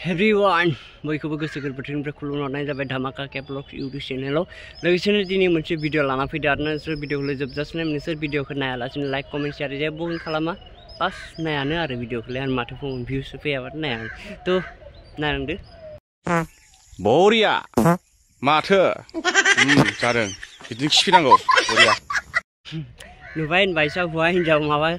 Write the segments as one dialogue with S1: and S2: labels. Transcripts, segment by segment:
S1: Everyone, बयखौबो गोसो गोरबोनिफ्राय खुलुमनाय जाबाय धामाका केब्लग इउट्यूब चेनेलाव लोगोसेनो दिनै मोनसे भिडिअ लाना फैदो आरो नोंसोर भिडिअखौ जोबजासिम नोंसोर भिडिअखौ नायालासिनो लाइक कमेन्ट शेयार जेबो खालामा बास नायानो आरो भिडिअखौलाय आं माथो बुंनो भिउस फैयाबाथ' नाया तो नायलांदो
S2: बरिया माथो जादों बिदिनो खिफिनांगौ बरिया
S1: नुबाय होनबायसा हौवा हिन्जाव माबा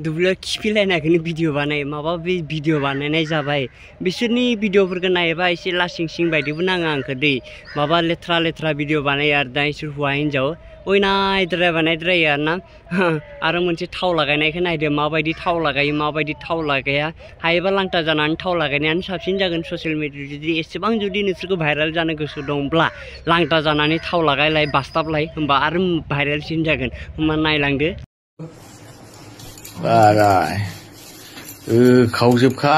S1: दुब्लियाव खिफिलायनायखौनो भिडिअ बानायो माबा बे भिडिअ बानायनाय जाबाय बिसोरनि भिडिअफोरखौ नायोबा एसे लासिं सिं बायदिबो नाङा आंखौ दै माबा लेथ्रा लेथ्रा भिडिअ बानायो आरो दा इसोर हौवा हिन्जाव अयनायद्राय बानायद्रायो आरो ना आरो मोनसे थाव लागायनायखौ नायदो माबायदि थाव लागायो माबायदि थाव लागाया हायोबा लांटा जानानै थाव लागायनायानो साबसिन जागोन ससियेल मिडियायाव जुदि एसेबां जुदि नोंसोरखौ भाइरेल जानो गोसो दंब्ला लांटा जानानै थाव लागायलाय बासताबलाय होमबा आरो भाइरेलसिन जागोन होमबा नायलांदो
S2: बाराय खावजोबखा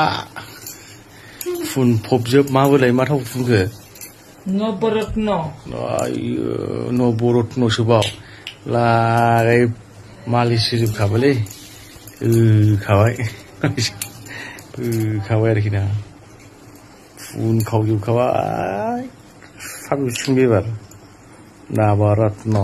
S2: फुनफबजोब माबोरै मा थाव फुनखो नवरत्न सोबाव लागाय मालिस होजोबखाबायलै खाबाय आरोखि ना फुन खावजोबखाबाय साबसिन बेबार नवरत्न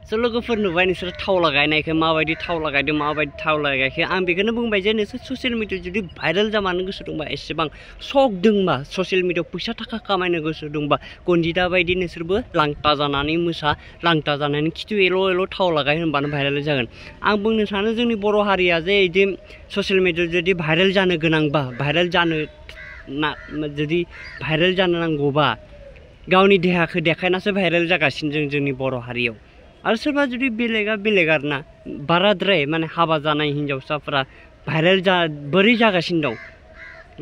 S1: So लोगोफोर नुबाय नोंसोर थाव लागायनायखौ माबायदि थाव लागायदों माबायदि थाव लागायाखै आं बेखौनो बुंबाय जे नोंसोर ससियेल मिडियायाव जुदि भाइरेल जानो गोसो दंबा एसेबां सक दंबा ससियेल मिडियायाव फैसा थाखा खामायनो गोसो दंबा गन्जिता बायदि नोंसोरबो लांटा जानानै मोसा लांटा जानानै खिथु एल' थाव लागाय होनबानो भाइरेल जागोन आं बुंनो सानो जोंनि बर' हारिया जे इदि ससियेल मिडियायाव जुदि भाइरेल जानो गोनांबा भाइरेल जानो नांगौबा गावनि देहाखौ देखायनासो भाइरेल जागासिनो जोंनि बर' हारियाव आरो सोरबा जुदि बेलेगा बेलेग आरो ना बाराद्राय माने हाबा जानाय हिन्जावसाफोरा भाइरेल बोरै जागासिनो दं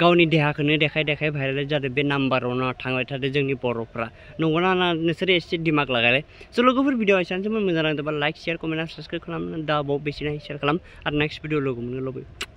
S1: गावनि देहाखौनो देखाय भाइरेल जादों बे नाम्बारावनो थांबाय थादों जोंनि बर'फ्रा नंगौना नोंसोर एसे दिमाग लागायलाय स' लोगोफोर भिडिअ एसेबांसो मोजां नांदोंबा लाइक शेयार कमेन्ट साबसक्राइब खालाम दा बाव बेसेना शेयार खालाम आरो नेक्स्ट भिडिअ लोगो मोनगोन